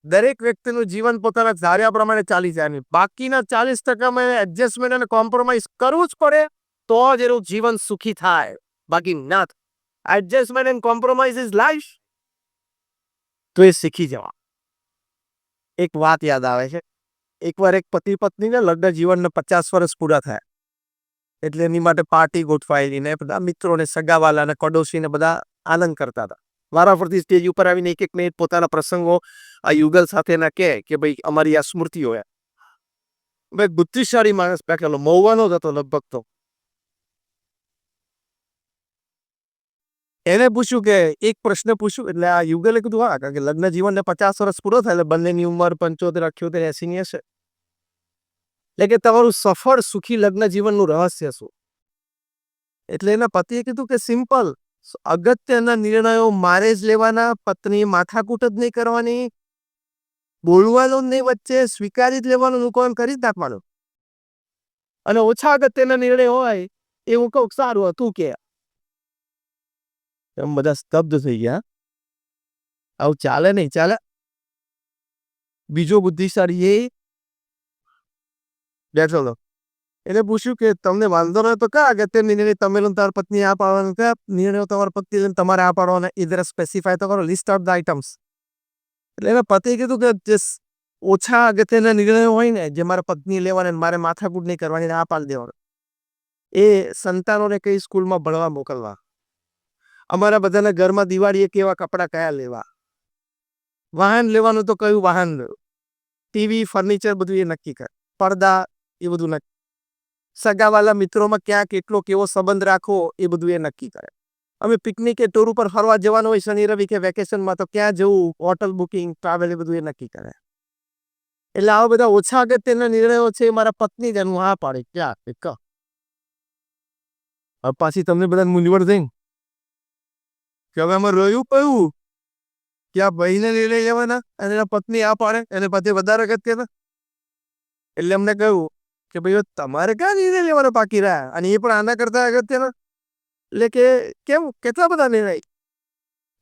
દરેક વ્યક્તિનું જીવન પોતાના ધાર્યા પ્રમાણે ચાલી જાય નહીં. બાકીના 40% એડજસ્ટમેન્ટ અને કોમ્પ્રોમાઇઝ કરવું જ પડે તો જ એનું જીવન સુખી થાય. બાકી ના થાય. Adjustment and compromise is life. તો એ શીખી જવા. એક વાત યાદ આવે છે. એકવાર એક પતિ પત્નીને લગ્ન જીવનને 50 વર્ષ પૂરા થયા. એટલે એની માટે પાર્ટી ગોઠવાયેલી ને બધા મિત્રોને સગાવાલા અને પડોશીને બધા આનંદ કરતા હતા. વારાફરતી સ્ટેજ ઉપર આવીને એક એક મિનિટ પોતાના પ્રસંગો આ યુગલ સાથેના કે ભાઈ અમારી આ સ્મૃતિઓ હે. ભાઈ બુદ્ધિશાળી માણસ બેઠેલો મહુવાનો જ હતો લગભગ તો. એને પૂછ્યું કે એક પ્રશ્ન પૂછ્યું એટલે આ યુગલે કીધું હા કારણ કે લગ્ન જીવનને 50 વર્ષ પૂરો થાય એટલે બંનેની ઉંમર 75, 78, 80 ની હશે. એટલે કે તમારું સફળ સુખી લગ્ન જીવનનું રહસ્ય શું? એટલે એના પતિએ કીધું કે સિમ્પલ, અગત્યના નિર્ણયો મારે જ લેવાના, પત્ની માથાકૂટ જ નહીં કરવાની, બોલવાનું જ નહીં વચ્ચે, સ્વીકારી જ લેવાનું, હું કોણ કરી જ નાખવાનું. અને ઓછા અગત્યના નિર્ણય હોય એ હું કહું સારું હતું કે એમ બધા સ્તબ્ધ થઈ ગયા. આવું ચાલે નહીં ચાલે. બીજો બુદ્ધિશાળી એ બેઠો હતો. એને પૂછ્યું કે તમને વાંધો ન તો કા અગત્ય નિર્ણય તમે તમારી પત્ની આ પાડવાનો, કયા નિર્ણયો તમારી પત્ની તમારે આ પાડવાના, ઇધર સ્પેસિફાય તો કરો, લિસ્ટ આઉટ ધ આઇટમ્સ. એટલે એના પતિએ કીધું કે જે ઓછા અગત્યના નિર્ણયો હોય ને જે મારે પત્ની લેવાના મારે માથાકૂટ નહીં કરવાની આ પાડી દેવાનો. એ સંતાનોને કઈ સ્કૂલમાં ભણવા મોકલવા, અમારા બધાના ઘરમાં દિવાળીએ કેવા કપડાં કયા લેવા, વાહન લેવાનું તો કયું વાહન લેવું, ટીવી ફર્નિચર બધું એ નક્કી કરે, પડદા એ બધું નક્કી, સગાવાલા મિત્રોમાં ક્યાં કેટલો કેવો સંબંધ રાખવો એ બધું એ નક્કી કરે. અમે પિકનિકે ટૂર ઉપર ફરવા જવાનું હોય શનિ રવિ કે વેકેશનમાં તો ક્યાં જવું, હોટલ બુકિંગ, ટ્રાવેલ એ બધું એ નક્કી કરે. એટલે આવા બધા ઓછા અગત્યના નિર્ણયો છે મારા પત્ની જ હા પાડે ક્યાં હવે પાછી તમને બધા મૂંઝવણ થઈ કે હવે આમાં રહ્યું કયું કે આ ભાઈને નિર્ણય લેવાના અને એના પત્ની આ પાડે એને પછી વધારે અગત્યના. એટલે અમને કહ્યું કે ભાઈ તમારે ક્યાં નિર્ણય લેવાનો બાકી રહ્યા અને એ પણ આના કરતા અગત્યના. એટલે કે કેમ કેટલા બધા નિર્ણય.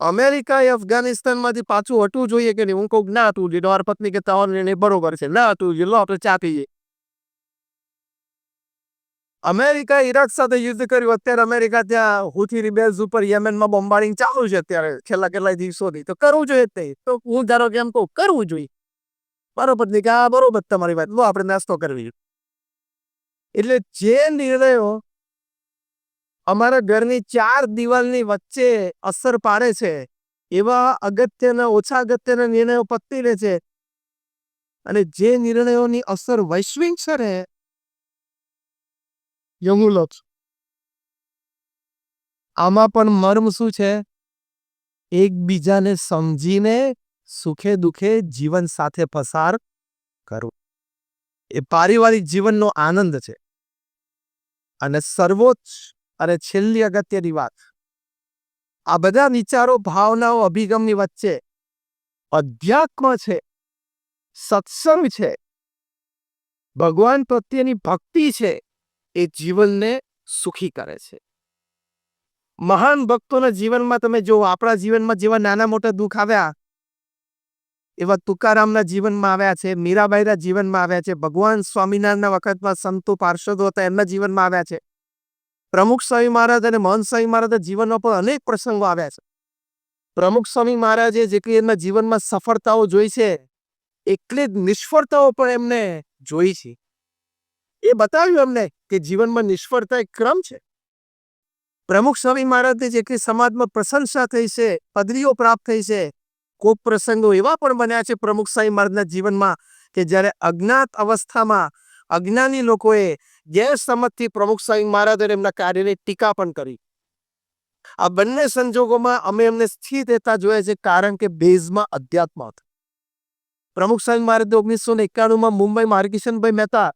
અમેરિકા એ અફઘાનિસ્તાનમાંથી પાછું હટવું જોઈએ કે નહીં, હું કહું ના હટવું જોઈએ, તમારી પત્ની કે તમારો નિર્ણય બરોબર છે, ના હટવું જોઈએ, લો આપણે ચા પીએ. અમેરિકા ઈરાક સાથે યુદ્ધ કર્યું, અત્યારે અમેરિકા ત્યાં હુથી રિબેલ્સ ઉપર યમેનમાં બોમ્બાર્ડિંગ ચાલુ છે અત્યારે છેલ્લા કેટલાય દિવસોથી, તો કરવું જોઈએ જ નહીં. તો હું ધારો કે એમ કહું કરવું જોઈએ, બરોબર નહીં કે આ બરોબર તમારી વાત, લો આપણે નાસ્તો કરવી. એટલે જે નિર્ણયો અમારા ઘરની 4 દિવાલની વચ્ચે અસર પાડે છે એવા અગત્યના ઓછા અગત્યના નિર્ણયો પત્ની લે છે, અને જે નિર્ણયોની અસર વૈશ્વિક છે ને હું લઉં છું. આમાં પણ મર્મ શું છે? એકબીજાને સમજીને સુખે દુઃખે જીવન સાથે પસાર કરવું એ પારિવારિક જીવનનો આનંદ છે. અને સર્વોચ્ચ અને છેલ્લી અગત્યની વાત, આ બધા વિચારો ભાવનાઓ અભિગમની વચ્ચે અધ્યાત્મ છે, સત્સંગ છે, ભગવાન પ્રત્યેની ભક્તિ છે, એ જીવનને સુખી કરે છે. મહાન ભક્તોના જીવનમાં તમે જો આપણા જીવનમાં જેવા નાના મોટા દુઃખ આવ્યા એવા તુકારામના જીવનમાં આવ્યા છે, મીરાબાઈના જીવનમાં આવ્યા છે, ભગવાન સ્વામિનારાયણના વખતમાં સંતો પાર્ષદો હતા એમના જીવનમાં આવ્યા છે, પ્રમુખ સ્વામી મહારાજ અને મહંત સ્વામી મહારાજના જીવનમાં પણ અનેક પ્રસંગો આવ્યા છે. પ્રમુખ સ્વામી મહારાજે જેટલી એમના જીવનમાં સફળતાઓ જોઈ છે એટલી જ નિષ્ફળતાઓ પણ એમને જોઈ છે. એ બતાવ્યું એમને કે જીવનમાં નિષ્ફળતા એક ક્રમ છે. પ્રમુખ સ્વામી મહારાજને જેટલી સમાજમાં પ્રશંસા થઈ છે, પદવીઓ પ્રાપ્ત થઈ છે, કોઈક પ્રસંગો એવા પણ બન્યા છે પ્રમુખ સ્વામી મહારાજના જીવનમાં કે જ્યારે અજ્ઞાત અવસ્થામાં અજ્ઞાની લોકોએ ગેરસમજથી પ્રમુખ સ્વામી મહારાજ અને એમના કાર્યની ટીકા પણ કરી. આ બંને સંજોગોમાં અમે એમને સ્થિર રહેતા જોયા છે કારણ કે બેઝમાં અધ્યાત્મ હતું. પ્રમુખ સ્વામી મહારાજ 1991માં મુંબઈમાં હરકિશનભાઈ મહેતા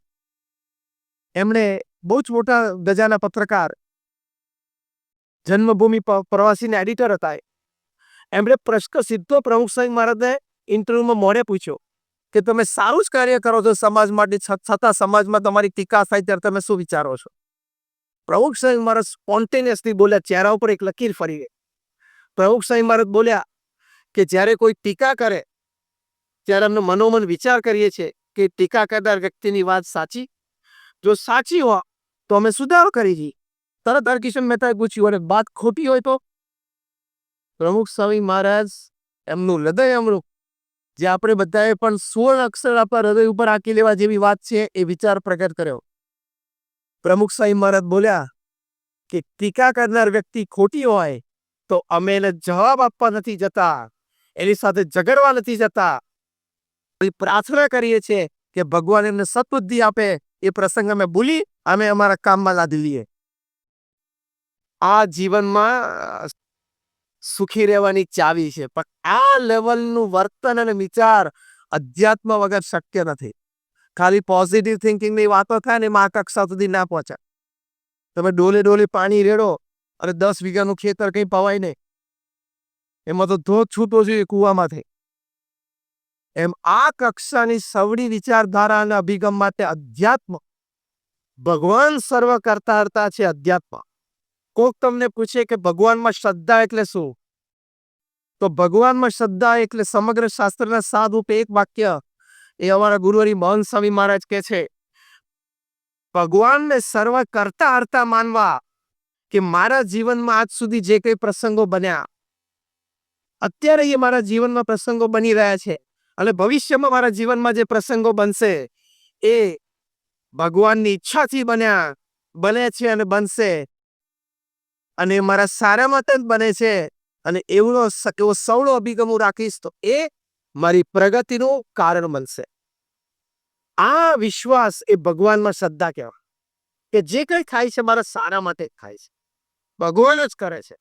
એમણે બહુ જ મોટા ગજાના પત્રકાર, જન્મભૂમિ પ્રવાસીના એડિટર હતા. એમણે પ્રશ્ન સીધો પ્રમુખ સ્વામી મહારાજને ઇન્ટરવ્યુમાં મોડે પૂછ્યો કે તમે સારું જ કાર્ય કરો છો સમાજ માટે, છતાં સમાજમાં તમારી ટીકા થાય ત્યારે તમે શું વિચારો છો? પ્રમુખ સ્વામી મહારાજ સ્પોન્ટેનિયસલી બોલ્યા, ચહેરા ઉપર એક લકીર ફરી ગઈ. પ્રમુખ સ્વામી મહારાજ બોલ્યા કે જ્યારે કોઈ ટીકા કરે ત્યારે અમને મનોમન વિચાર કરીએ છીએ કે ટીકા કરનાર વ્યક્તિની વાત સાચી, જો સાચી હોય તો અમે સુધારો કરી છીએ. તરત હરકિશન મહેતાએ પૂછ્યું, અને વાત ખોટી હોય તો? પ્રમુખ સ્વામી મહારાજ એમનું હૃદય અમૃત, જે આપણે બધાએ પણ 16 અક્ષર આપણા હૃદય ઉપર આંકી લેવા જેવી વાત છે, એ વિચાર પ્રગટ કર્યો. પ્રમુખ સ્વામી મહારાજ બોલ્યા કે ટીકા કરનાર વ્યક્તિ ખોટી હોય તો અમે એને જવાબ આપવા નથી જતા, એની સાથે ઝઘડવા નથી જતા. પ્રાર્થના કરીએ છીએ કે ભગવાન એમને સદબુદ્ધિ આપે. એ પ્રસંગ અમે ભૂલી અમે અમારા કામમાં લાદી લઈએ. આ જીવનમાં સુખી રહેવાની ચાવી છે, પણ આ લેવલનું વર્તન અને વિચાર અધ્યાત્મ વગર શક્ય નથી. ખાલી પોઝિટિવ થિંકિંગની વાતો થાય ને એમાં આ કક્ષા સુધી ના પહોંચે. તમે ડોલે ડોલે પાણી રેડો અને 10 વીઘાનું ખેતર કંઈ પવાય નહીં. એમાં તો ધોધ છૂટો જોઈએ કૂવામાંથી. એમ આ કક્ષાની સવડી વિચારધારા અને અભિગમ માટે અધ્યાત્મ, ભગવાન સર્વ કરતા હરતા છે. અધ્યાત્મ. કોક તમને પૂછે કે ભગવાનમાં શ્રદ્ધા એટલે શું, તો ભગવાનમાં શ્રદ્ધા એટલે સમગ્ર શાસ્ત્રના સાદરૂપે એક વાક્ય, એ અમારા ગુરુહરિ મહંત સ્વામી મહારાજ કહે છે, ભગવાનને સર્વ કરતા હરતા માનવા. કે મારા જીવનમાં આજ સુધી જે કઈ પ્રસંગો બન્યા, અત્યારે એ મારા જીવનમાં પ્રસંગો બની રહ્યા છે, અને ભવિષ્યમાં મારા જીવનમાં જે પ્રસંગો બનશે એ ભગવાનની ઈચ્છાથી બન્યા, બને છે અને બનશે, અને મારા સારા માટે જ બને છે. અને એવો સવળો અભિગમ હું રાખીશ તો એ મારી પ્રગતિનું કારણ બનશે. આ વિશ્વાસ એ ભગવાનમાં શ્રદ્ધા કહેવાય, કે જે કંઈ થાય છે મારા સારા માટે જ થાય છે, ભગવાન જ કરે છે.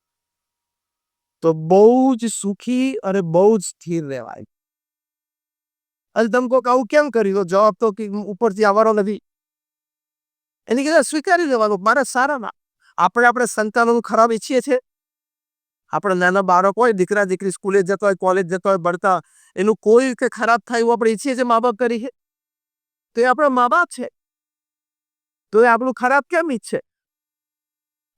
તો બહુ જ સુખી અને બહુ જ સ્થિર રહેવાય. અને તમે કહો આવું કેમ કર્યું, તો જવાબ તો કે ઉપરથી આવવાનો નથી. એની કીધા સ્વીકારી લેવાનું મારા સારામાં. આપણે સંતાનોનું ખરાબ ઈચ્છીએ છીએ. આપણે નાના બાળક હોય, દીકરા દીકરી સ્કૂલે જતા હોય, કોલેજ જતા હોય, ભણતા, એનું કોઈ કે ખરાબ થાય એવું આપણે ઈચ્છીએ છીએ મા બાપ તરીકે? તો એ આપણા મા બાપ છે, તો એ આપણું ખરાબ કેમ ઈચ્છે?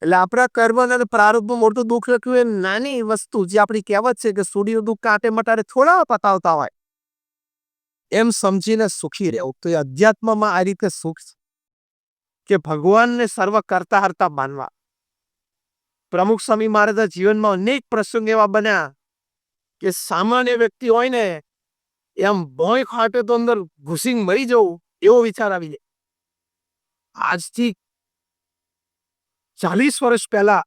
એટલે આપણા કર્મ અને પ્રારબ્ધમાં મોટું દુઃખ લખ્યું એ નાની વસ્તુ, જે આપણી કહેવત છે કે સૂર્યનું દુઃખ કાંટે મટારે થોડા પતાવતા હોય, એમ સમજીને સુખી રહેવું. તો એ અધ્યાત્મમાં આ રીતે સુખ છે કે ભગવાનને સર્વ કરતા હરતા માનવા. પ્રમુખ સ્વામી મહારાજના જીવનમાં અનેક પ્રસંગ એવા બન્યા કે સામાન્ય વ્યક્તિ હોય ને એમ ભોંય ખાટે તો અંદર ઘૂસીને મરી જવું એવો વિચાર આવી જાય. આજથી 40 વર્ષ પહેલા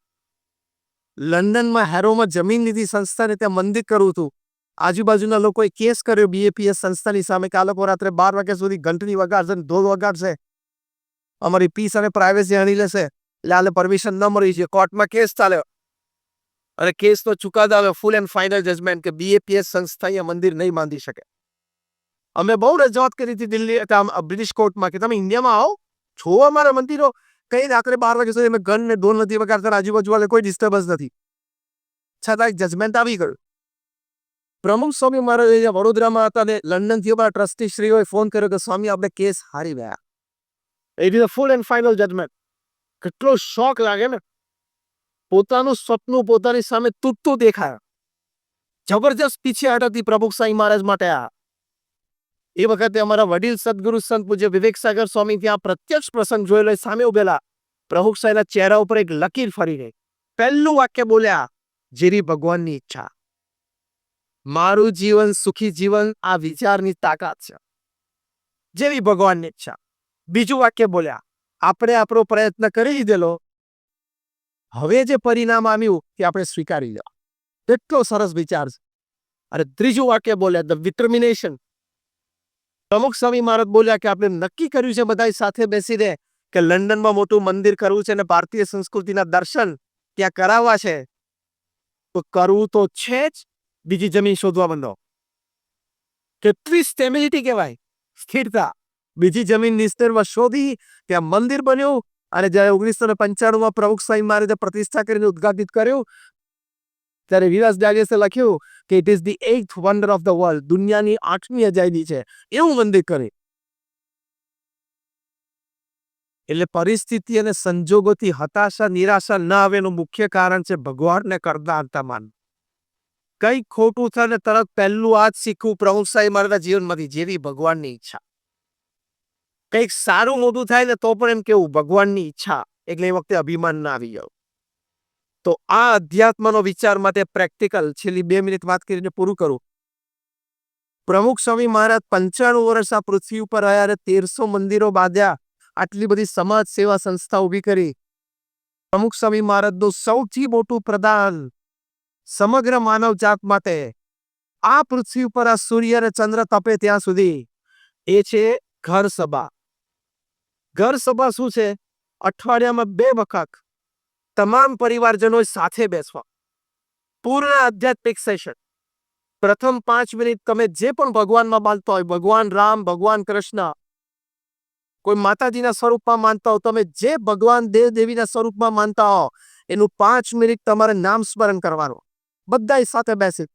લંડનમાં હેરોમાં જમીન લીધી સંસ્થાને, ત્યાં મંદિર કરવું હતું. આજુબાજુના લોકોએ કેસ કર્યો BAPS સંસ્થાની સામે કે આ લોકો રાત્રે 12 વાગ્યા સુધી ઘંટડી વગાડશે, ઢોલ વગાડશે, અમારી પીસ અને પ્રાઇવેસી હણી લેશે, એટલે આને પરમિશન ન મળી છે. કોર્ટમાં કેસ ચાલ્યો અને કેસનો ચુકાદો આવ્યો, ફૂલ એન્ડ ફાઇનલ જજમેન્ટ, કે BAPS સંસ્થા અહીંયા મંદિર નહીં બાંધી શકે. અમે બહુ રજૂઆત કરી હતી દિલ્હી બ્રિટિશ કોર્ટમાં કે તમે ઇન્ડિયામાં આવો, છો અમારા મંદિરો, કઈ રાત્રે 12 વાગ્યા સુધી અમે ગન ને ઢોલ નથી વગાડતા, આજુબાજુ વાળા કોઈ ડિસ્ટર્બન્સ નથી, છતાં એક જજમેન્ટ આવી ગયું. પ્રમુખ સ્વામી મહારાજ વડોદરામાં હતા અને લંડનથી અમારા ટ્રસ્ટી શ્રીઓએ ફોન કર્યો કે સ્વામી આપણે કેસ હારી ગયા. It is a full and final judgement. કેટલો શોક લાગે ને, પોતાનું સપનું પોતાની સામે તૂટતું દેખાય. જબરજસ્ત પીછેહટ હતી પ્રમુખ સ્વામી મહારાજ માટે. આ એ વખતે અમારા વડીલ સદગુરુ સંત પૂજ્ય વિવેક સાગર સ્વામી ત્યાં પ્રત્યક્ષ પ્રસંગ જોયેલો, સામે ઉભેલા. પ્રમુખ સ્વામીના ચહેરા ઉપર એક લકીર ફરી ગઈ. પહેલું વાક્ય બોલ્યા, જેરી ભગવાનની ઈચ્છા. મારું જીવન સુખી જીવન આ વિચારની તાકાત છે, જેવી ભગવાનની ઈચ્છા. બીજું વાક્ય બોલ્યા, આપણે આપણો પ્રયત્ન કરી લીધેલો, હવે જે પરિણામ આવ્યું તે આપણે સ્વીકારી લો. એટલો સરસ વિચાર છે. અને ત્રીજું વાક્ય બોલ્યા, ધ ડિટર્મિનેશન. પ્રમુખ સ્વામી મહારાજ બોલ્યા કે આપણે નક્કી કર્યું છે બધા સાથે બેસીને કે લંડનમાં મોટું મંદિર કરવું છે અને ભારતીય સંસ્કૃતિના દર્શન ત્યાં કરાવવા છે, તો કરવું તો છે જ. બીજી જમીન શોધવા માંડો. કેટલી સ્ટેબિલિટી કહેવાય, સ્થિરતા. બીજી જમીન નિસ્તરમાં શોધી ત્યાં મંદિર બન્યું. અને જ્યારે 1995માં પ્રમુખ સ્વામી મહારાજે પ્રતિષ્ઠા કરીને ઉદ્ઘાટિત કર્યું, ત્યારે વિલાસ ડાયજેસ્ટે લખ્યું કે it is the 8th wonder of the world, દુનિયાની 8મી અજાયબી છે એવું મંદિર કરે. એટલે પરિસ્થિતિ અને સંજોગોથી હતાશા નિરાશા ન આવે એનું મુખ્ય કારણ છે ભગવાનને કરતા હરતા માન. કંઈક ખોટું થાય ને તરત પહેલું આ જ શીખવું પ્રમુખ સ્વામી મહારાજના જીવનમાંથી, જેવી ભગવાનની ઈચ્છા. કંઈક સારું મોટું થાય ને તો પણ એમ કેવું ભગવાનની ઈચ્છા, એટલે એ વખતે અભિમાન ના આવી જાવ. તો આ અધ્યાત્મનો વિચાર માટે પ્રેક્ટિકલ છેલ્લી 2 મિનિટ વાત કરીને પૂરું કરું. પ્રમુખ સ્વામી મહારાજ 95 વર્ષ આ પૃથ્વી ઉપર રહ્યા અને 1300 મંદિરો બાંધ્યા, આટલી બધી સમાજ સેવા સંસ્થા ઊભી કરી. પ્રમુખ સ્વામી મહારાજનું સૌથી મોટું પ્રદાન સમગ્ર માનવ જાત માટે આ પૃથ્વી ઉપર આ સૂર્ય અને ચંદ્ર તપે ત્યાં સુધી, એ છે ઘર સભા. ઘર સભા શું છે? અઠવાડિયામાં 2 વખત તમામ પરિવારજનો સાથે બેસવા, પૂર્ણ આધ્યાત્મિક સેશન. પ્રથમ 5 મિનિટ તમે જે પણ ભગવાનમાં માનતા હોય, ભગવાન રામ, ભગવાન કૃષ્ણ, કોઈ માતાજીના સ્વરૂપમાં માનતા હો, તમે જે ભગવાન દેવ દેવીના સ્વરૂપમાં માનતા હો, એનું 5 મિનિટ તમારે નામ સ્મરણ કરવાનું, બધા સાથે બેસી.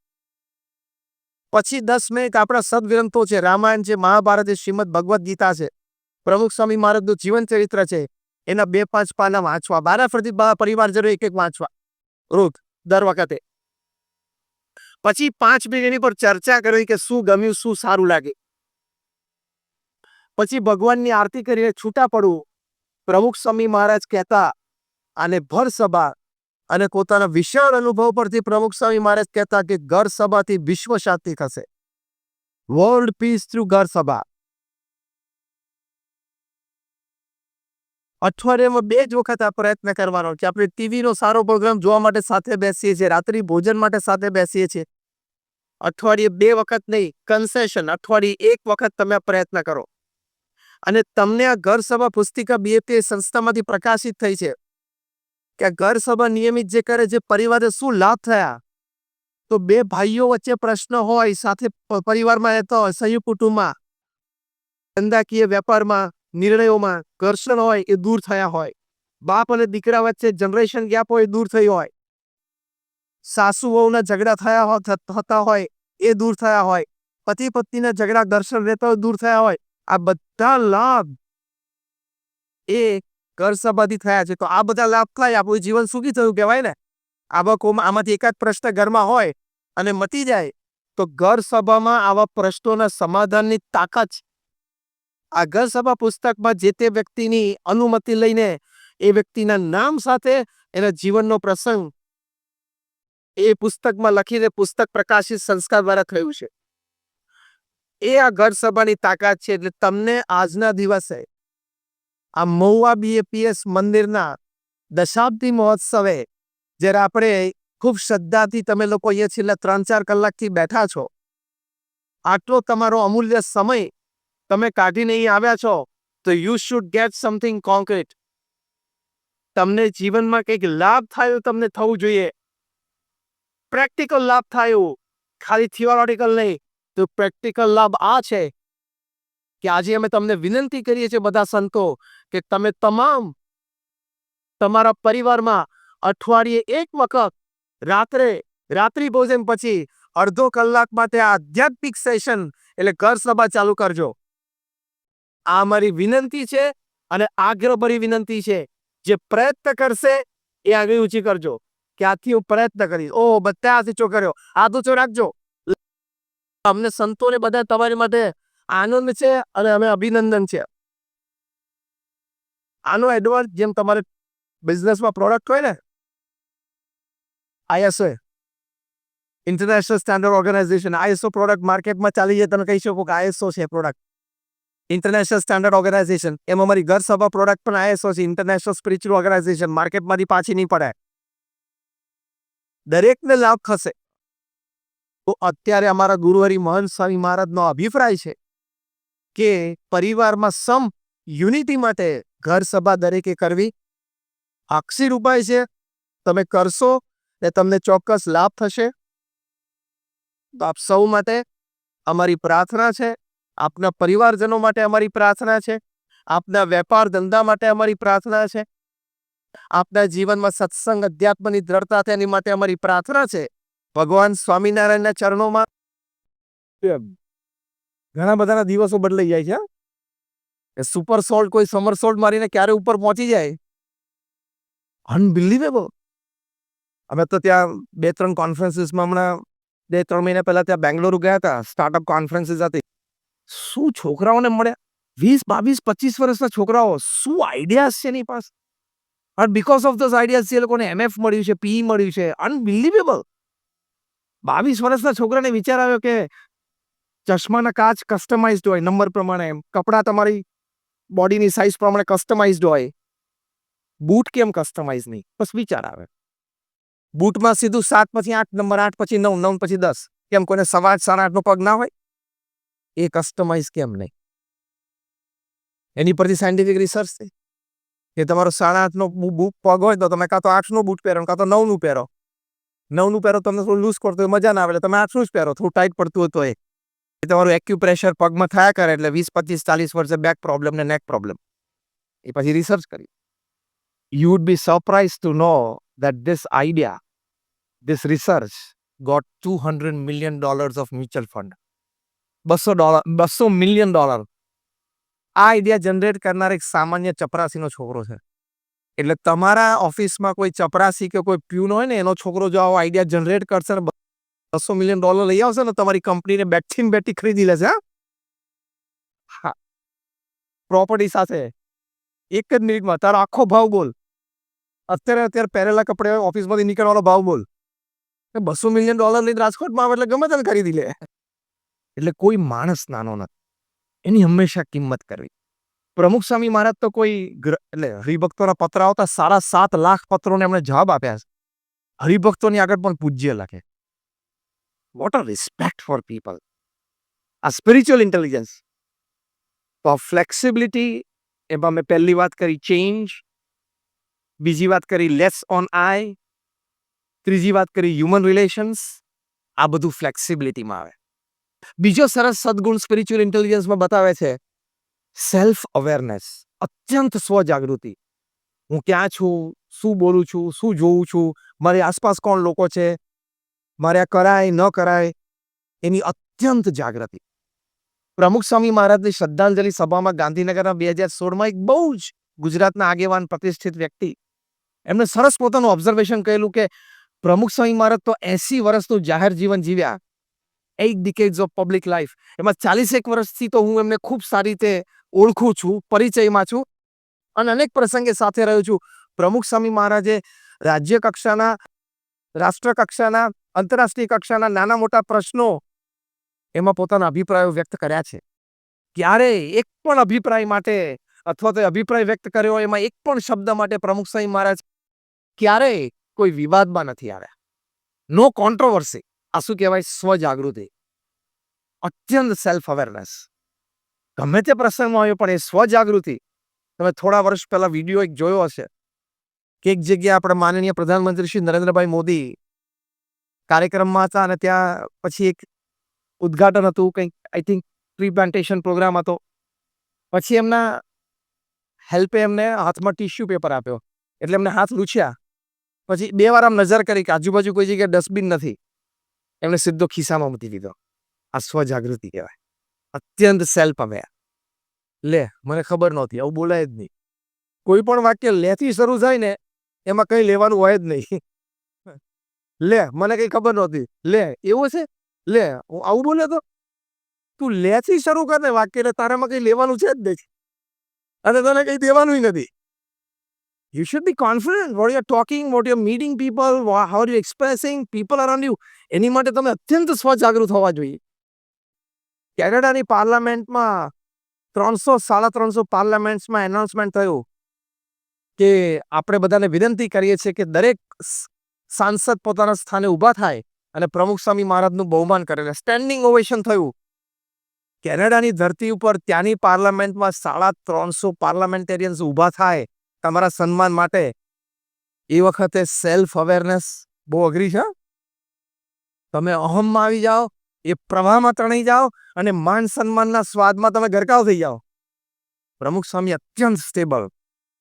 પછી 10 મિનિટ આપણા સદગ્રંથો છે, રામાયણ છે, મહાભારત છે, શ્રીમદ ભગવદ્ ગીતા છે, પ્રમુખ સ્વામી મહારાજનું જીવન ચરિત્ર છે, એના 2-5 પાના વાંચવા, બારાફરતી પરિવારજનો એક વાંચવા રોજ દર વખતે. પછી 5 મિનિટ એની પર ચર્ચા કરવી કે શું ગમ્યું, શું સારું લાગે. પછી ભગવાનની આરતી કરીને છૂટા પડવું. પ્રમુખ સ્વામી મહારાજ કહેતા, અને ભર સભા અને પોતાના વિશાળ અનુભવ પરથી પ્રમુખ સ્વામી મહારાજ કહેતા કે ઘર સભાથી વિશ્વ શાંતિ થશે, વર્લ્ડ પીસ થ્રુ ઘર સભા. અઠવાડિયામાં 2 જ વખત આ પ્રયત્ન કરવાનો કે આપણે ટીવીનો સારો પ્રોગ્રામ જોવા માટે સાથે બેસીએ છીએ, રાત્રિ ભોજન માટે સાથે બેસીએ છીએ. અઠવાડિયે 2 વખત નહીં, કન્સેશન અઠવાડિયે 1 વખત તમે પ્રયત્ન કરો. અને તમને આ ઘર સભા પુસ્તિકા બીએપી સંસ્થામાંથી પ્રકાશિત થઈ છે કે ઘર સભા નિયમિત જે કરે, જે પરિવારે શું લાભ થયા. તો 2 ભાઈઓ વચ્ચે પ્રશ્ન હોય, સાથે પરિવારમાં રહેતો હોય, સંયુક્ત કુટુંબમાં, ધંધાકીય વેપારમાં, નિર્ણયોમાં ઘર્ષણ હોય એ દૂર થયા હોય. બાપ અને દીકરા વચ્ચે જનરેશન ગેપ હોય એ દૂર થઈ હોય. સાસુ વહુના ઝઘડા થતા હોય એ દૂર થયા હોય. પતિ પત્નીના ઝઘડા ઘર્ષણ રહેતા હોય દૂર થયા હોય. આ બધા લાભ એ ઘર સભાથી થયા છે. તો આ બધા લાભ થાય, આપણું જીવન સુખી થયું કહેવાય ને. આમાંથી એકાદ પ્રશ્ન ઘરમાં હોય અને મટી જાય, તો ઘર સભામાં આવા પ્રશ્નોના સમાધાનની તાકાત છે. આ ઘર સભા પુસ્તકમાં જે તે વ્યક્તિની અનુમતિ લઈને એ વ્યક્તિના નામ સાથે એના જીવનનો પ્રસંગ એ પુસ્તકમાં લખીને પુસ્તક પ્રકાશિત સંસ્થા દ્વારા થયું છે. એ આ ઘર સભાની તાકાત છે. એટલે તમને આજના દિવસે આ મહુવા બીએપીએસ મંદિરના દશાબ્દી મહોત્સવે, જ્યારે આપણે ખૂબ શ્રદ્ધાથી તમે લોકો અહીંયા છેલ્લા 3-4 કલાકથી બેઠા છો, આટલો તમારો અમૂલ્ય સમય તમે કાઢીને અહીં આવ્યા છો, તો you should gate something concrete. તમને જીવનમાં કંઈક લાભ થાય તમને થવું જોઈએ, પ્રેક્ટિકલ લાભ થાય, ખાલી થિયોરિટિકલ નહીં. તો પ્રેક્ટિકલ લાભ આ છે કે આજે અમે તમને વિનંતી કરીએ છીએ બધા સંતો કે તમે તમામ તમારા પરિવારમાં અઠવાડિયે 1 વખત રાત્રિ ભોજન પછી અડધો કલાક માટે આધ્યાત્મિક સેશન એટલે ઘર સભા ચાલુ કરજો. આ અમારી વિનંતી છે અને આગ્રહભરી વિનંતી છે. જે પ્રયત્ન કરશે એ આગળ ઊંચી કરજો કે આથી હું પ્રયત્ન કરીશ. ઓહો, બધા હાથ ઊંચો કર્યો, હાથ ઊંચો રાખજો. અમને સંતોને બધા તમારી માટે આનંદ છે અને અમે અભિનંદન છે. આનો એડવાન્સ જેમ તમારે બિઝનેસમાં પ્રોડક્ટ હોય ને, ISO international standard organisation, ISO product માર્કેટમાં ચાલી જાય, તમે કહી શકો કે ISO છે પ્રોડક્ટ, ઇન્ટરનેશનલ સ્ટાન્ડર્ડ ઓર્ગેનાઇઝેશન. એમ અમારી ઘર સભા પ્રોડક્ટ પણ ISO છે, ઇન્ટરનેશનલ સ્પિરિચ્યુઅલ ઓર્ગેનાઇઝેશન, માર્કેટમાંથી પાછી નહીં પડે, દરેકને લાભ થશે. તો અત્યારે અમારા ગુરુહરિ મહંત સ્વામી મહારાજનો અભિપ્રાય છે કે પરિવારમાં યુનિટી માટે ઘર સભા દરેકે કરવી અક્ષર ઉપાય છે. તમે કરશો ને તમને ચોક્કસ લાભ થશે. તો આપ સૌ માટે અમારી પ્રાર્થના છે, આપના પરિવારજનો માટે અમારી પ્રાર્થના છે, આપના વેપાર ધંધા માટે અમારી પ્રાર્થના છે, આપના જીવનમાં સત્સંગ અધ્યાત્મની દ્રઢતા તેની માટે અમારી પ્રાર્થના છે. ભગવાન સ્વામિનારાયણના ચરણોમાં ઘણા બધાના દિવસો બદલાઈ જાય છે. સુપર સોલ્ટ કોઈ સમર સોલ્ટ મારીને ક્યારે ઉપર પહોંચી જાય, અનબિલીવેબલ. અમે તો ત્યાં 2-3 કોન્ફરન્સીસમાં હમણાં 2-3 મહિના પહેલા ત્યાં બેંગ્લોર ગયા હતા, સ્ટાર્ટઅપ કોન્ફરન્સીસ હતી. શું છોકરાઓને મળ્યા, 20-22-25 વર્ષના છોકરાઓ, શું આઈડિયાઝ છે એની પાસે. અને બીકોઝ ઓફ ધોઝ આઈડિયાઝ એ લોકોને MF મળ્યું છે, PE મળ્યું છે. અનબિલીવેબલ. 22 વર્ષના છોકરાને વિચાર આવ્યો કે ચશ્માના કાચ કસ્ટમાઇઝડ હોય નંબર પ્રમાણે, કપડાં તમારી બોડીની સાઇઝ પ્રમાણે કસ્ટમાઇઝડ હોય, બૂટ કેમ કસ્ટમાઇઝ નહીં? બસ વિચાર આવે. બૂટમાં સીધું 7 પછી 8 નંબર, 8 પછી 9, 9 પછી 10. કેમ કોઈને 8.5 8.5 નો પગ ના હોય? એ કસ્ટમાઇઝ કેમ નહીં? એની પરથી સાયન્ટિફિક રિસર્ચ છે કે તમારો 8.5 નો પગ હોય તો તમે કાં તો 8 નું બૂટ પહેરો, કાં તો 9 નું પહેરો. 9 નું પહેરો તમને થોડું લૂઝ પડતું હોય, મજા ના આવે, એટલે તમે 8 નું જ પહેરો. થોડું ટાઈટ પડતું હોય તો એ તમારું એક્યુપ્રેશર પગમાં થયા કરે, એટલે 20-25-40 વર્ષે બેક પ્રોબ્લેમ ને નેક પ્રોબ્લેમ. એ પછી રિસર્ચ કરી. You would be surprised to know that this idea, this research got $200 million of mutual fund. $200 million. આ આઈડિયા જનરેટ કરનાર એક સામાન્ય ચપરાસીનો છોકરો છે. એટલે તમારા ઓફિસમાં કોઈ ચપરાસી કે કોઈ પ્યુન હોય ને, એનો છોકરો જો આવો આઈડિયા જનરેટ કરશે ને, $200 million લઈ આવશે ને, તમારી કંપનીને બેઠી ખરીદી લેશે. હા, પ્રોપર્ટી સાથે એક જ મિનિટમાં તારો આખો ભાવ બોલ. અત્યારે પહેરેલા કપડે ઓફિસમાંથી નીકળવાનો ભાવ બોલ. $200 million લઈને રાજકોટમાં આવે એટલે ગમે તેને ખરીદી લે. એટલે કોઈ માણસ નાનો નથી, એની હંમેશા કિંમત કરવી. પ્રમુખ સ્વામી મહારાજ તો કોઈ એટલે હરિભક્તોના પત્ર આવતા 7.5 લાખ પત્રોને એમણે જવાબ આપ્યા છે. હરિભક્તોની આગળ પણ પૂજ્ય લખે. What a respect four people. આ સ્પિરિચ્યુઅલ ઇન્ટેલિજન્સ. તો ફ્લેક્સિબિલિટી, એમાં મેં પહેલી વાત કરી ચેન્જ, બીજી વાત કરી લેસ ઓન આઈ, ત્રીજી વાત કરી હ્યુમન રિલેશન્સ. આ બધું ફ્લેક્સિબિલિટીમાં આવે. બીજો સરસ સદગુણ સ્પિરિચ્યુઅલ ઇન્ટેલિજન્સમાં બતાવે છે સેલ્ફ અવેરનેસ, અત્યંત સ્વજાગૃતિ. હું ક્યાં છું, શું બોલું છું, શું જોઉં છું, મારી આસપાસ કોણ લોકો છે, મારે આ કરાય ન કરાય, એની અત્યંત જાગૃતિ. પ્રમુખ સ્વામી મહારાજની શ્રદ્ધાંજલિ સભામાં ગાંધીનગરના 2016માં એક બહુ જ ગુજરાતના આગેવાન પ્રતિષ્ઠિત વ્યક્તિ, એમને સરસ પોતાનું ઓબ્ઝર્વેશન કરેલું કે પ્રમુખ સ્વામી મહારાજ તો 80 વર્ષનું જાહેર જીવન જીવ્યા, 8 decades ઓફ પબ્લિક લાઈફ. એમાં 41 વર્ષથી તો હું એમને ખૂબ સારી રીતે ઓળખું છું, પરિચયમાં છું અને અનેક પ્રસંગે સાથે રહ્યો છું. પ્રમુખ સ્વામી મહારાજે રાજ્ય કક્ષાના, રાષ્ટ્ર કક્ષાના, આંતરરાષ્ટ્રીય કક્ષાના નાના મોટા પ્રશ્નો એમાં પોતાના અભિપ્રાયો વ્યક્ત કર્યા છે. ક્યારેય એક પણ અભિપ્રાય માટે અથવા તો અભિપ્રાય વ્યક્ત કર્યો એમાં એક પણ શબ્દ માટે પ્રમુખ સ્વામી મહારાજ ક્યારેય કોઈ વિવાદમાં નથી આવ્યા. નો કોન્ટ્રોવર્સી. આ શું કહેવાય? સ્વજાગૃતિ, અત્યંત સેલ્ફ અવેરનેસ. ગમે તે પ્રસંગમાં આવ્યો પણ એ સ્વજાગૃતિ. તમે થોડા વર્ષ પહેલા વિડીયો એક જોયો હશે કે એક જગ્યાએ આપણે માનનીય પ્રધાનમંત્રી શ્રી નરેન્દ્રભાઈ મોદી કાર્યક્રમમાં હતા અને ત્યાં પછી એક ઉદ્ઘાટન હતું, કંઈક I think tree plantation programme હતો. પછી એમના હેલ્પે એમને હાથમાં ટિશ્યુ પેપર આપ્યો, એટલે એમને હાથ લૂછ્યા. પછી 2 વાર આમ નજર કરી કે આજુબાજુ કોઈ જગ્યાએ ડસ્ટબિન નથી, એમને સીધો ખિસ્સામાં મૂકી દીધો. આ સ્વજાગૃતિ કહેવાય, અત્યંત સેલ્ફ અવેર. લે, મને ખબર નહોતી, આવું બોલાય જ નહીં. કોઈ પણ વાક્ય લેથી શરૂ થાય ને એમાં કંઈ લેવાનું હોય જ નહીં. લે, મને કંઈ ખબર નહોતી, લે એવું છે, લે હું આવું બોલ્યો તો. તું લેથી શરૂ કર ને વાક્ય, એટલે તારામાં કંઈ લેવાનું છે જ નહીં અને તને કંઈ દેવાનું નથી. You should be confident what you're talking, what you're meeting people, how you're expressing people around you. એની માટે તમે અત્યંત સ્વજાગૃત હોવા જોઈએ. કેનેડાની પાર્લામેન્ટમાં 300-350 પાર્લામેન્ટ્સમાં એનાઉન્સમેન્ટ થયું કે આપણે બધાને વિનંતી કરીએ છીએ કે દરેક સાંસદ પોતાના સ્થાને ઊભા થાય અને પ્રમુખ સ્વામી મહારાજનું બહુમાન કરે. સ્ટેન્ડિંગ ઓવેશન થયું. કેનેડાની ધરતી ઉપર ત્યાંની પાર્લામેન્ટમાં 350 પાર્લામેન્ટેરિયન્સ ઊભા થાય તમારા સન્માન માટે. એ વખતે સેલ્ફ અવેરનેસ બહુ અઘરી છે. તમે અહમમાં આવી જાઓ, એ પ્રવાહમાં તણાઈ જાઓ અને માન સન્માનના સ્વાદમાં તમે ગરકાવ થઈ જાઓ. પ્રમુખ સ્વામી અત્યંત સ્ટેબલ.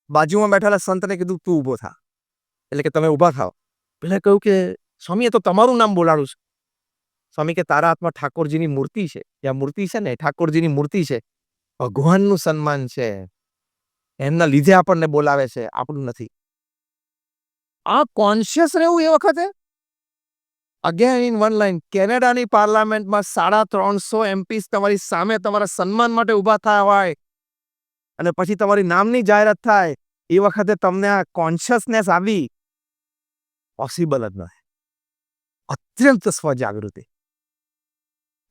બાજુમાં બેઠેલા સંતને કીધું તું ઊભો થા, એટલે કે તમે ઊભા થાવ. પેલા કહ્યું કે સ્વામી એ તો તમારું નામ બોલાડું છે. સ્વામી કે તારા હાથમાં ઠાકોરજીની મૂર્તિ છે, ત્યાં મૂર્તિ છે ને ઠાકોરજીની મૂર્તિ છે, ભગવાનનું સન્માન છે, એમના લીધે આપણને બોલાવે છે, આપણું નથી. આ કોન્શિયસ રહેવું એ વખતે અગેન ઇન વન લાઈન, કેનેડાની પાર્લામેન્ટમાં 350 એમપીસ તમારી સામે તમારા સન્માન માટે ઊભા થયા હોય અને પછી તમારી નામની જાહેરાત થાય એ વખતે તમને આ કોન્શિયસનેસ આવી, પોસિબલ જ નથી. અત્યંત સ્વજાગૃતિ.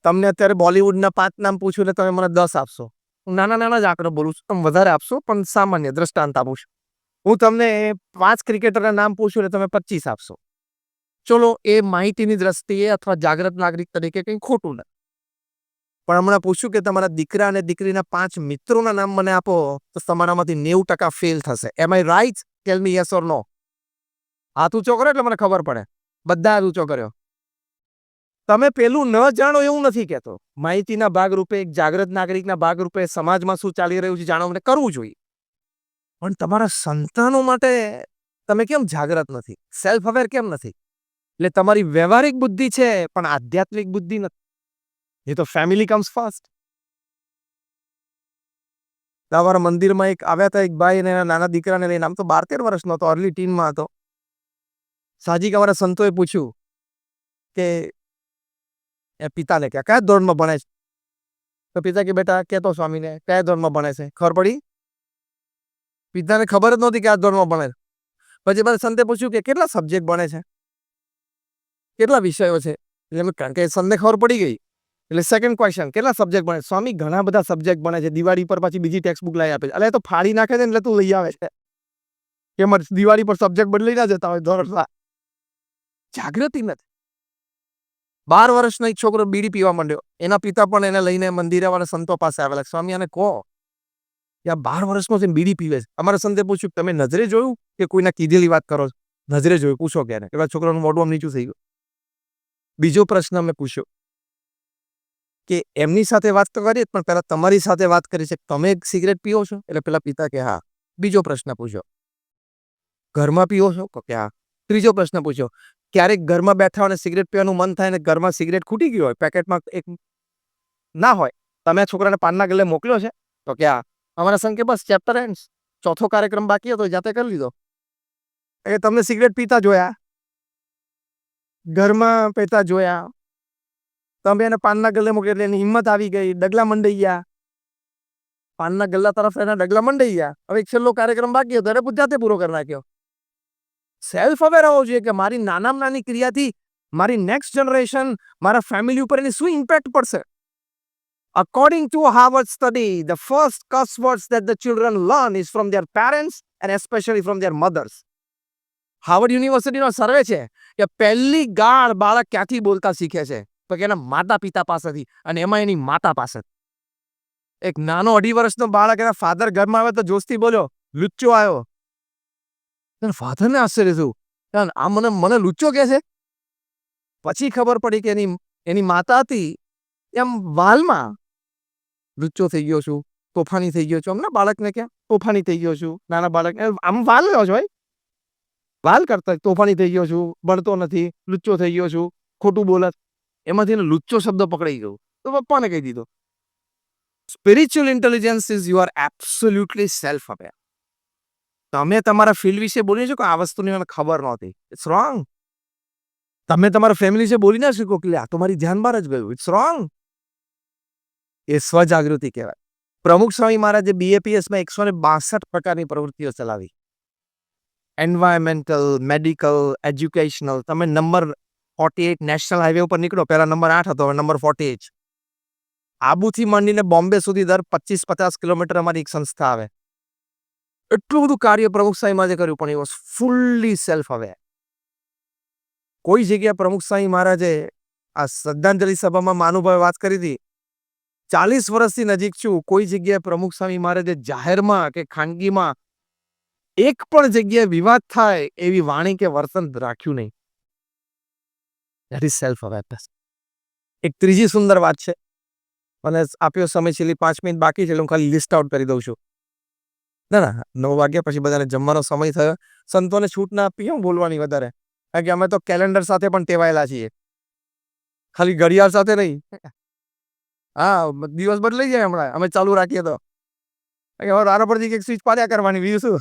તમને અત્યારે બોલિવૂડના 5 નામ પૂછ્યું ને તમે મને 10 આપશો. હું નાના જ આંકડો બોલું છું, તમે વધારે આપશો, પણ સામાન્ય દ્રષ્ટાંત આપું છું. હું તમને 5 ક્રિકેટરના નામ પૂછું ને તમે 25 આપશો. ચલો, એ માહિતીની દ્રષ્ટિએ અથવા જાગૃત નાગરિક તરીકે કંઈ ખોટું નથી. પણ હમણાં પૂછ્યું કે તમારા દીકરા અને દીકરીના 5 મિત્રોના નામ મને આપો, તો તમારામાંથી 90% ફેલ થશે. Am I right? Tell me yes or no. હાથ ઊંચો કરો એટલે મને ખબર પડે. બધા હાથ ઊંચો કર્યો. તમે પેલું ન જાણો એવું નથી કહેતો. માહિતીના ભાગરૂપે, એક જાગૃત નાગરિકના ભાગરૂપે સમાજમાં શું ચાલી રહ્યું છે જાણવા કરવું જોઈએ. પણ તમારા સંતાનો માટે તમે કેમ જાગૃત નથી? સેલ્ફ અવેર કેમ નથી? એટલે તમારી વ્યવહારિક બુદ્ધિ છે, પણ આધ્યાત્મિક બુદ્ધિ નથી. એ તો ફેમિલી કમ્સ ફર્સ્ટ. તમારા મંદિરમાં એક આવ્યા હતા, એક ભાઈ અને એના નાના દીકરાને લઈને. આમ તો 12-13 વર્ષનો હતો, અર્લી ટીનમાં હતો. સાજી અમારા સંતોએ પૂછ્યું કે એ પિતાને કે કયા ધોરણમાં ભણે છે? તો પિતા કે બેટા કહેતો સ્વામીને કયા ધોરણમાં ભણે છે. ખબર પડી? પિતાને ખબર જ નહોતી કયા ધોરણમાં ભણે. પછી મારા સંતે પૂછ્યું કે કેટલા સબ્જેક્ટ ભણે છે, કેટલા વિષયો છે? એટલે કારણ કે સંતને ખબર પડી ગઈ. એટલે સેકન્ડ ક્વેશ્ચન, કેટલા સબ્જેક્ટ ભણે? સ્વામી ઘણા બધા સબ્જેક્ટ ભણે છે. દિવાળી પર પાછી બીજી ટેક્સ્ટ બુક લાવી આપે છે. એટલે તો ફાડી નાખે છે ને, એટલે તું લઈ આવે છે. કેમ દિવાળી પર સબ્જેક્ટ બદલી ના જતા હોય ધોરણમાં? જાગૃતિ નથી. 12 વર્ષનો એક છોકરો બીડી પીવા માંડ્યો. એના પિતા પણ એને લઈને મંદિરે વાળા સંતો પાસે આવેલા. સ્વામી આને કહો કે આ 12 વર્ષનો છે બીડી પીવે છે. અમારા સંતે પૂછ્યું તમે નજરે જોયું કે કોઈના કીધેલી વાત કરો છો? નજરે જોયું. પૂછો ક્યારે? એવા છોકરાનું મોઢું આમ નીચું થઈ ગયું. બીજો પ્રશ્ન અમે પૂછ્યો કે એમની સાથે વાત તો કરી, પણ પહેલા તમારી સાથે વાત કરી છે, તમે સિગરેટ પીવો છો? એટલે પેલા પિતા કે હા. બીજો પ્રશ્ન પૂછ્યો, ઘરમાં પીવો છો? કે હા. ત્રીજો પ્રશ્ન પૂછ્યો, ક્યારેક ઘરમાં બેઠા હોય સિગરેટ પીવાનું મન થાય ને ઘરમાં સિગરેટ ખૂટી ગઈ હોય, પેકેટમાં એક ના હોય, તમે છોકરાને પાનના ગલ્લે મોકલ્યો છે? તો કે હા. અમારા સંઘ કે બસ ચેપ્ટર એન્ડ. ચોથો કાર્યક્રમ બાકી હતો, જાતે કરી લીધો. એ તમને સિગરેટ પીતા જોયા, ઘરમાં પીતા જોયા, તમે એને પાનના ગલ્લે મોકલી એટલે એની હિંમત આવી ગઈ, ડગલા મંડાઈ ગયા. પાનના ગલ્લા તરફ એના ડગલા મંડાઈ ગયા. હવે છેલ્લો કાર્યક્રમ બાકી હતો, એને જાતે પૂરો કરી નાખ્યો. સેલ્ફ અવેર હોવો જોઈએ કે મારી નાનામાં નાની ક્રિયાથી મારી નેક્સ્ટ જનરેશન, મારા ફેમિલી ઉપર એની શું ઇમ્પેક્ટ પડશે. According to a Harvard study, the first cuss words that the children learn is from their parents and especially from their mothers. Harvard યુનિવર્સિટીનો સર્વે છે કે પહેલી ગાળ બાળક ક્યાંથી બોલતા શીખે છે? તો કે એના માતા પિતા પાસેથી, અને એમાં એની માતા પાસે. એક નાનો 2.5 વર્ષનો બાળક એના ફાધર ઘરમાં આવે તો જોશથી બોલ્યો, લુચ્ચો આવ્યો. ફાધરને આશ્ચર્ય થયું, આ મને લુચ્ચો કહે છે. પછી ખબર પડી કે એની માતા હતી એમ વાલમાં લુચ્ચો થઈ ગયો છું, તોફાની થઈ ગયો છું. હમણાં બાળકને ક્યાં તોફાની થઈ ગયો છું, નાના બાળક આમ વાલ રહ્યો છો, વાલ કરતા તોફાની થઈ ગયો છું, ભણતો નથી, લુચ્ચો થઈ ગયો છું, ખોટું બોલત. એમાંથી એને લુચ્ચો શબ્દ પકડાઈ ગયો તો પપ્પાને કહી દીધો. Spiritual intelligence is you are absolutely self aware. તમે તમારા ફીલ્ડ વિશે બોલી શકો આ વસ્તુની મને ખબર નહોતી, ઇટ્સ રોંગ. તમે તમારા ફેમિલી વિશે બોલી ના શકો કે આ તો મારી ધ્યાન બહાર જ ગયું, ઇટ્સ રોંગ. એ સ્વજાગૃતિ કહેવાય. પ્રમુખ સ્વામી મહારાજે BAPSમાં 162 પ્રકારની પ્રવૃત્તિઓ ચલાવી. Environmental, medical, educational. તમે નંબર 48 નેશનલ હાઈવે ઉપર નીકળો, પહેલા નંબર 8 હતો, હવે નંબર 48. આબુથી માંડીને બોમ્બે સુધી દર 25-50 કિલોમીટર અમારી એક સંસ્થા આવે. એટલું બધું કાર્ય પ્રમુખ સ્વામી મહારાજે કર્યું, પણ એ વોઝ ફુલ્લી સેલ્ફ અવેર. કોઈ જગ્યાએ પ્રમુખ સ્વામી મહારાજે આ શ્રદ્ધાંજલિ સભામાં મહાનુભાવે વાત કરી હતી, 40 વર્ષથી નજીક છું, કોઈ જગ્યાએ પ્રમુખ સ્વામી મહારાજે જાહેરમાં કે ખાનગીમાં એક પણ જગ્યાએ વિવાદ થાય એવી વાણી કે વર્તન રાખ્યું નહીં. That is self awareness. એક ત્રીજી સુંદર વાત છે, મને આપ્યો સમય છેલ્લી 5 મિનિટ બાકી છે, હું ખાલી લિસ્ટ આઉટ કરી દઉં છું. ના 9 વાગ્યા પછી બધાને જમવાનો સમય થયો. સંતોને છૂટ ના આપી હું બોલવાની વધારે, કારણ કે અમે તો કેલેન્ડર સાથે પણ ટેવાયેલા છીએ, ખાલી ઘડિયાળ સાથે નહીં. હા, દિવસ બદલાઈ જાય હમણાં અમે ચાલુ રાખીએ તો. રાનો પરથી એક સ્વિચ પાડ્યા કરવાની, બીજું શું.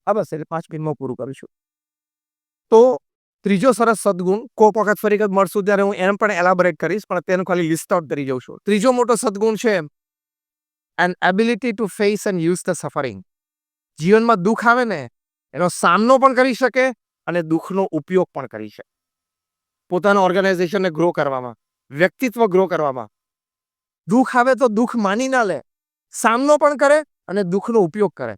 હા બસ, એટલે 5 મિનિટમાં પૂરું કરીશું. તો ત્રીજો સરસ સદગુણ કોક વખત ફરી વખત મળશું ત્યારે હું એમ પણ એલાબોરેટ કરીશ, પણ તેનું ખાલી લિસ્ટ આઉટ કરી જઉં છું. ત્રીજો મોટો સદગુણ છે an ability to face and use the suffering. જીવનમાં દુઃખ આવે ને એનો સામનો પણ કરી શકે અને દુઃખનો ઉપયોગ પણ કરી શકે. પોતાના ઓર્ગેનાઇઝેશનને ગ્રો કરવામાં, વ્યક્તિત્વ ગ્રો કરવામાં. દુઃખ આવે તો દુઃખ માની ના લે, સામનો પણ કરે અને દુઃખનો ઉપયોગ કરે.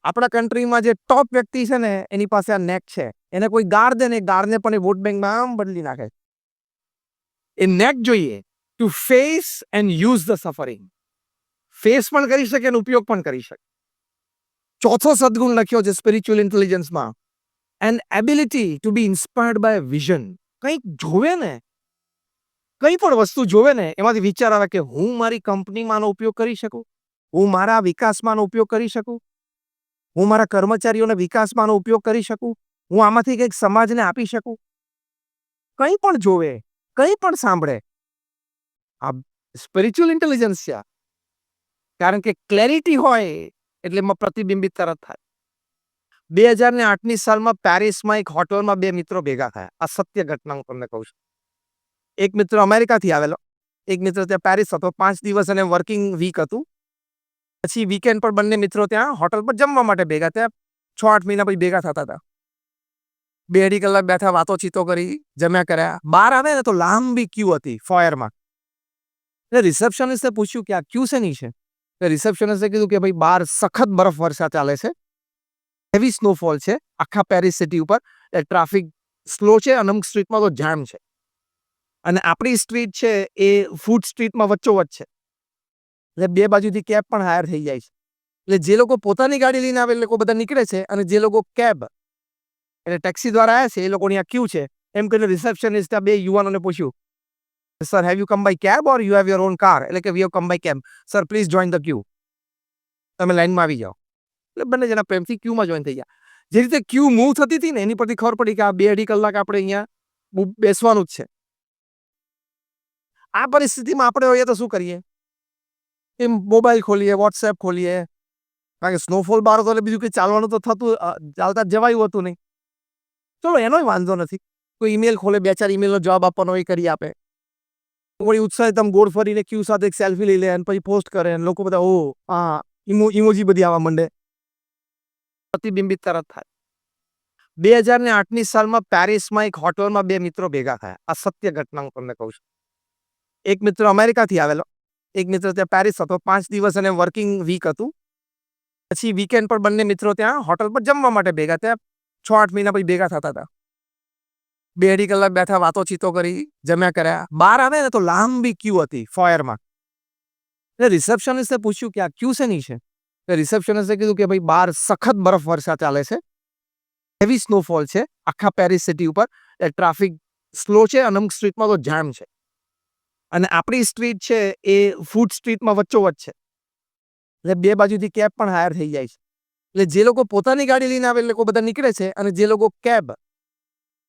આપણા કન્ટ્રીમાં જે ટોપ વ્યક્તિ છે ને એની પાસે આ નેક છે. એને કોઈ ગાર દે ને ગારને પણ એ વોટ બેંકમાં આમ બદલી નાખે. એ નેક જોઈએ two face and use the suffering. Face પણ કરી શકે અને ઉપયોગ પણ કરી શકે. ચોથો સદગુણ લખ્યો છે સ્પિરિચ્યુઅલ ઇન્ટેલિજન્સમાં, an ability to be inspired by vision. કંઈક જોવે ને, કંઈ પણ વસ્તુ જોવે ને એમાંથી વિચાર આવે કે હું મારી કંપનીમાં આનો ઉપયોગ કરી શકું, હું મારા વિકાસમાં આનો ઉપયોગ કરી શકું, હું મારા કર્મચારીઓના વિકાસમાં આનો ઉપયોગ કરી શકું, હું આમાંથી કંઈક સમાજને આપી શકું. કંઈ પણ જોવે, કંઈ પણ સાંભળે, આ સ્પિરિચ્યુઅલ ઇન્ટેલિજન્સ છે. કારણ કે ક્લેરિટી હોય એટલે એમાં પ્રતિબિંબિત તરત થાય. 2008ની સાલમાં પેરિસમાં એક હોટલમાં બે મિત્રો ભેગા થયા. આ સત્ય ઘટના હું તમને કહું છું. એક મિત્ર અમેરિકાથી આવેલો, એક મિત્ર ત્યાં પેરિસ હતો. 5 દિવસ અને વર્કિંગ વીક હતું. પછી વીકેન્ડ પર બંને મિત્રો ત્યાં હોટલ પર જમવા માટે ભેગા થયા. 6-8 મહિના પછી ભેગા થતા હતા. 2-2.5 કલાક બેઠા, વાતો ચીતો કરી, જમ્યા કર્યા. બહાર આવે ને તો લાંબી ક્યુ હતી ફોયરમાં. એટલે રિસેપ્શનિસ્ટે પૂછ્યું કે આ ક્યુ શેની છે? રિસેપ્શનિસ્ટે કીધું કે ભાઈ બહાર સખત બરફ વર્ષા ચાલે છે, હેવી સ્નોફોલ છે આખા પેરિસ સિટી ઉપર, ટ્રાફિક સ્લો છે અને અમુક સ્ટ્રીટમાં તો જામ છે. અને આપણી સ્ટ્રીટ છે એ ફૂડ સ્ટ્રીટમાં વચ્ચોવચ્ચ છે. એટલે બે બાજુથી કેબ પણ હાયર થઈ જાય છે. એટલે જે લોકો પોતાની ગાડી લઈને આવે એ લોકો બધા નીકળે છે અને જે લોકો કેબ એટલે ટેક્સી દ્વારા આવ્યા છે એ લોકોની આ ક્યુ છે. એમ કહીને રિસેપ્શનિસ્ટ આ બે યુવાનોને પૂછ્યું, sir have you come by cab or you have your own car? એટલે કે we have come by cab. Sir please join the queue. તમે લાઈનમાં આવી જાઓ. એટલે બંને જણા પ્રેમથી ક્યુમાં જોઈન થઈ ગયા. જે રીતે ક્યુ મૂવ થતી હતી ને એની પરથી ખબર પડી કે આ 2-2.5 કલાક આપણે અહીંયા બેસવાનું જ છે. આ પરિસ્થિતિમાં આપણે હોઈએ તો શું કરીએ? એમ મોબાઈલ ખોલીએ, વોટ્સએપ ખોલીએ. કારણ કે સ્નોફોલ બહાર હતો એટલે બીજું કંઈ ચાલવાનું તો થતું, ચાલતા જવાયું હતું નહીં. ચલો એનોય વાંધો નથી. કોઈ ઈમેલ ખોલે, 2-4 ઈમેલનો જવાબ આપવાનો હોય કરી આપે. કોઈ ઉત્સાહિત આમ ગોળ ફરીને ક્યુ સાથે એક સેલ્ફી લઈ લે અને પછી પોસ્ટ કરે અને લોકો બધા ઓ હા ઇમોજી બધી આવવા માંડે. પ્રતિબિંબિત તરત થાય. 2008ની સાલમાં પેરિસમાં એક હોટલમાં બે મિત્રો ભેગા થયા. આ સત્ય ઘટના હું તમને કહું છું. એક મિત્ર અમેરિકાથી આવેલો, એક મિત્ર ત્યાં પેરિસ હતો. 5 દિવસ અને વર્કિંગ વીક હતું. પછી વીકેન્ડ પર બંને મિત્રો ત્યાં હોટલ પર જમવા માટે ભેગા થયા. 6-8 મહિના પછી ભેગા થતા હતા. 2-2.5 કલાક બેઠા, વાતો ચીતો કરી, જમ્યા કર્યા. બહાર આવે ને તો લાંબી ક્યુ હતી ફોયરમાં. એટલે રિસેપ્શનિસ્ટે પૂછ્યું કે આ ક્યુ શેની છે? રિસેપ્શનિસ્ટે કીધું કે ભાઈ બહાર સખત બરફ વર્ષા ચાલે છે, હેવી સ્નોફોલ છે આખા પેરિસ સિટી ઉપર, ટ્રાફિક સ્લો છે અને અમુક સ્ટ્રીટમાં તો જામ છે. અને આપણી સ્ટ્રીટ છે એ ફૂડ સ્ટ્રીટમાં વચ્ચોવચ્ચ છે. એટલે બે બાજુથી કેબ પણ હાયર થઈ જાય છે. એટલે જે લોકો પોતાની ગાડી લઈને આવે એ લોકો બધા નીકળે છે અને જે લોકો કેબ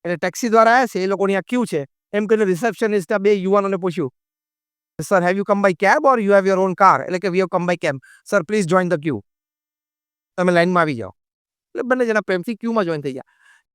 એટલે ટેક્સી દ્વારા આવ્યા છે એ લોકોની આ ક્યુ છે. એમ કહીને રિસેપ્શનિસ્ટ આ બે યુવાનોને પૂછ્યું, sir have you come by cab or you have your own car? એટલે કે we have come by cab. Sir please join the queue. તમે લાઈનમાં આવી જાઓ. એટલે બંને જણા પ્રેમથી ક્યુમાં જોઈન થઈ ગયા.